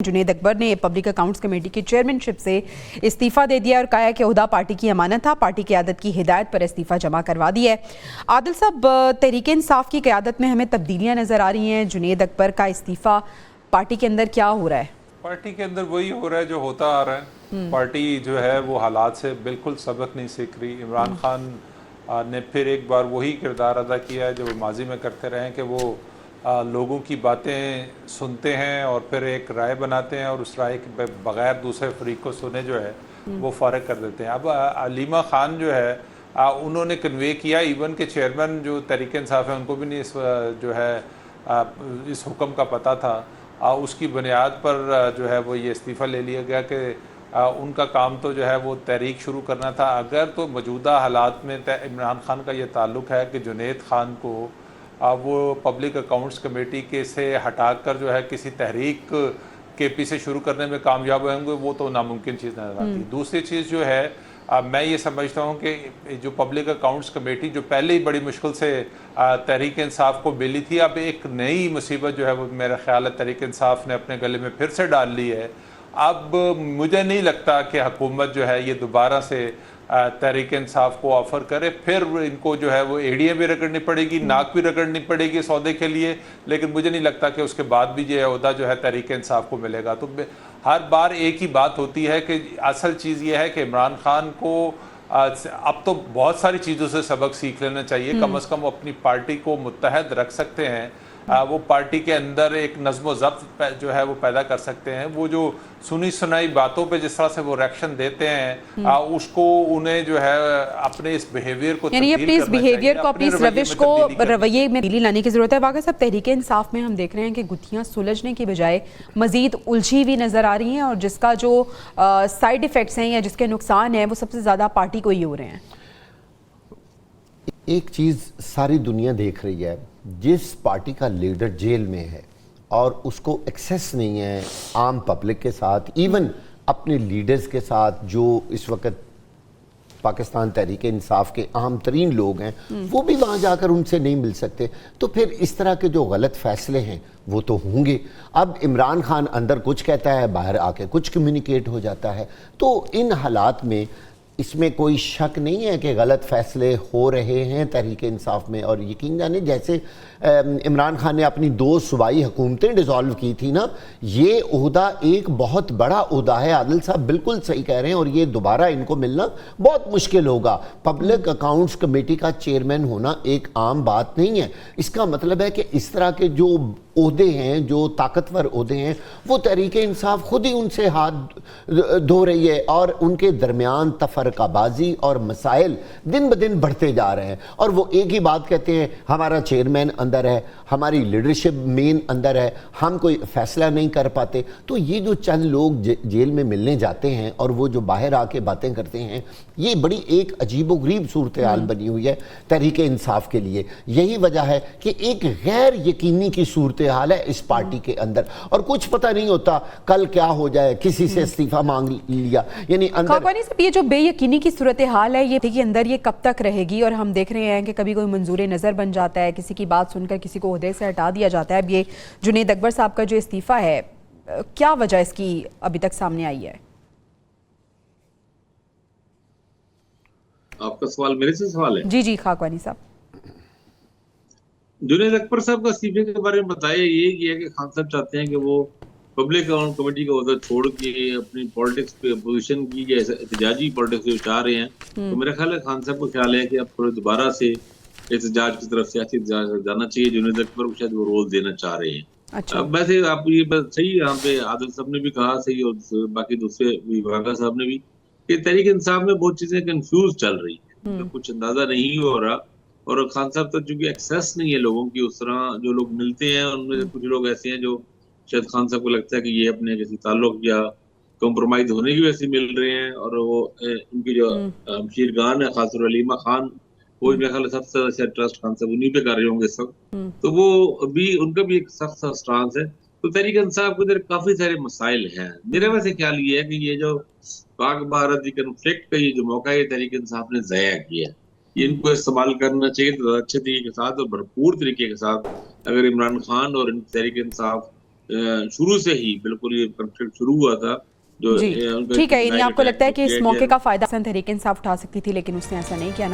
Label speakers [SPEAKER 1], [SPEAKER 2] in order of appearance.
[SPEAKER 1] जुनेद अकबर ने public accounts committee की chairmanship से इस्तीफा दे दिया और कहा है कि ओहदा पार्टी की अमानत था, पार्टी क़यादत की हिदायत पर इस्तीफा जमा करवा दिया है। आदिल साहब, तहरीक इंसाफ की क़यादत में हमें तब्दीलियां नज़र आ रही हैं। जुनेद अकबर का इस्तीफा, पार्टी के अंदर क्या हो रहा है?
[SPEAKER 2] पार्टी के अंदर वही हो रहा है जो होता आ रहा है। पार्टी जो है वो हालात से बिल्कुल सबक नहीं सीख रही। इमरान खान ने फिर एक बार वही किरदार अदा किया है जो वो माजी में करते रहे हैं कि वो लोगों की बातें सुनते हैं और फिर एक राय बनाते हैं और उस राय के बगैर दूसरे फरीक को सुने जो है वो फ़ारिग कर देते हैं। अब अलीमा खान जो है उन्होंने कन्वे किया, इवन के चेयरमैन जो तहरीक इंसाफ है उनको भी नहीं जो है इस हुक्म का पता था। उसकी बुनियाद पर जो है वो ये इस्तीफ़ा ले लिया गया कि उनका काम तो जो है वो तहरीक शुरू करना था। अगर तो मौजूदा हालात में इमरान खान का ये ताल्लुक़ है कि जुनेद खान को वो पब्लिक अकाउंट्स कमेटी के से हटाकर जो है किसी तहरीक के पीछे शुरू करने में कामयाब होंगे, वो तो नामुमकिन चीज़ नज़र आती है। दूसरी चीज़ जो है मैं ये समझता हूँ कि जो पब्लिक अकाउंट्स कमेटी जो पहले ही बड़ी मुश्किल से तहरीक इंसाफ को मिली थी, अब एक नई मुसीबत जो है वो मेरा ख्याल है तहरीक इंसाफ ने अपने गले में फिर से डाल ली है। अब मुझे नहीं लगता कि हुकूमत जो है ये दोबारा से तहरीक इंसाफ को ऑफ़र करे। फिर इनको जो है वो एड़ियाँ भी रगड़नी पड़ेगी, नाक भी रगड़नी पड़ेगी सौदे के लिए, लेकिन मुझे नहीं लगता कि उसके बाद भी ये अहदा जो है तहरीक इंसाफ को मिलेगा। तो हर बार एक ही बात होती है कि असल चीज़ ये है कि इमरान खान को अब तो बहुत सारी चीज़ों से सबक सीख लेना चाहिए। कम से कम अपनी पार्टी को मुत्तहद रख सकते हैं, वो पार्टी के अंदर एक नज़्म ज़ब्त जो है वो पैदा कर सकते हैं। वो जो सुनी सुनाई बातों पे जिस तरह से वो रिएक्शन देते हैं उसको उन्हें जो है अपने इस बिहेवियर को
[SPEAKER 1] यानी अपने इस बिहेवियर को, अपनी इस रविश को रवैये में तब्दीली लाने की ज़रूरत है। वाक़ई साहब, तहरीक इंसाफ में हम देख रहे हैं कि गुत्थियाँ सुलझने की बजाय मज़ीद उलझी हुई नज़र आ रही हैं और जिसका जो साइड इफ़ेक्ट्स हैं या जिसके नुकसान हैं वो सबसे ज़्यादा पार्टी को ही हो रहे हैं।
[SPEAKER 3] एक चीज़ सारी दुनिया देख रही है, जिस पार्टी का लीडर जेल में है और उसको एक्सेस नहीं है आम पब्लिक के साथ, इवन अपने लीडर्स के साथ जो इस वक्त पाकिस्तान तहरीक इंसाफ के अहम तरीन लोग हैं, वो भी वहाँ जाकर उनसे नहीं मिल सकते, तो फिर इस तरह के जो गलत फैसले हैं वो तो होंगे। अब इमरान खान अंदर कुछ कहता है, बाहर आके कुछ कम्युनिकेट हो जाता है। तो इन हालात में इसमें कोई शक नहीं है कि गलत फैसले हो रहे हैं तहरीक इंसाफ में। और यकीन जाने जैसे इमरान खान ने अपनी 2 सूबाई हुकूमतें डिज़ोल्व की थी ना, ये ओहदा एक बहुत बड़ा ओहदा है। आदिल साहब बिल्कुल सही कह रहे हैं और ये दोबारा इनको मिलना बहुत मुश्किल होगा। पब्लिक अकाउंट्स कमेटी का चेयरमैन होना एक आम बात नहीं है। इसका मतलब है कि इस तरह के जो ओहदे हैं, जो ताकतवर ओहदे हैं, वो तहरीक इंसाफ खुद ही उनसे हाथ धो रही है और उनके दरमियान तफरकाबाजी और मसाइल दिन ब दिन बढ़ते जा रहे हैं। और वो एक ही बात कहते हैं, हमारा चेयरमैन अंदर है, हमारी लीडरशिप मेन अंदर है, हम कोई फैसला नहीं कर पाते। तो ये जो चंद लोग जेल में मिलने जाते हैं और वो जो बाहर आके बातें करते हैं, ये बड़ी एक अजीबोगरीब सूरत हाल बनी हुई है तहरीक इंसाफ के लिए। यही वजह है कि एक गैर यकीनी की सूरत हाल है इस पार्टी के अंदर और कुछ पता नहीं होता कल क्या हो जाए। किसी से इस्तीफा मांग लिया, यानी अंदर
[SPEAKER 1] ये जो बेयकीनी की सूरत हाल है ये के अंदर ये कब तक रहेगी? और हम देख रहे हैं कि कभी कोई मंजूर नज़र बन जाता है, किसी की बात सुनकर किसी को ओहदे से हटा दिया जाता है। अब ये जुनेद अकबर साहब का जो इस्तीफा है, क्या वजह इसकी अभी तक सामने आई है?
[SPEAKER 4] आपका सवाल मेरे से सवाल है?
[SPEAKER 1] जी जी, खाकवानी साहब।
[SPEAKER 4] जुनेद अकबर साहब का इस्तीफे के बारे में बताया ये किया कि खान साहब चाहते हैं कि वो पब्लिक अकाउंट कमेटी का ओहदा छोड़ के अपनी पॉलिटिक्स पे अपोजिशन की या एहतजाजी पॉलिटिक्स जो चाह रहे हैं। तो मेरा ख्याल है खान साहब को ख्याल है कि अब थोड़े दोबारा से एहतजाज की तरफ सियासी जाना चाहिए। जुनेद अकबर को शायद वो रोल देना चाह रहे हैं।
[SPEAKER 1] अच्छा।
[SPEAKER 4] वैसे आप ये बात सही यहाँ पे आदिल साहब ने भी कहा सही और बाकी दूसरे विभागा साहब ने भी कि तहरीक इंसाफ में बहुत चीजें कंफ्यूज चल रही है, तो कुछ अंदाजा नहीं हो रहा। और खान साहब तक चूंकि एक्सेस नहीं है लोगों की, उस तरह जो लोग मिलते हैं उनमें कुछ लोग ऐसे हैं जो शायद खान साहब को लगता है कि ये अपने किसी ताल्लुक या कॉम्प्रोमाइज होने की वजह से मिल रहे हैं। और वो उनकी जो हमशीरगान है, खासतौर अलीमा खान, वो मेरे ख्याल सबसे ज्यादा ट्रस्ट खान साहब उन्हीं पे कर रहे होंगे इस वक्त। तो वो अभी उनका भी एक सख्त सा स्टांस है। तो तहरीक इंसाफ के अंदर काफी सारे मसाइल हैं। मेरा वैसे ख्याल ये है कि ये जो पाक भारत कन्फ्लिक्ट का ये जो मौका है तहरीक इंसाफ ने ज़ाया किया, इनको इस्तेमाल करना चाहिए तो अच्छे तरीके के साथ और भरपूर तरीके के साथ। अगर इमरान खान और तहरीक इंसाफ शुरू से ही बिल्कुल ये कॉन्फ्लिक्ट शुरू हुआ था जो
[SPEAKER 1] जी
[SPEAKER 4] उनका
[SPEAKER 1] ठीक है, यानी आपको लगता है कि इस
[SPEAKER 4] JDI
[SPEAKER 1] मौके का फायदा तहरीक इंसाफ उठा सकती थी, लेकिन उसने ऐसा नहीं किया।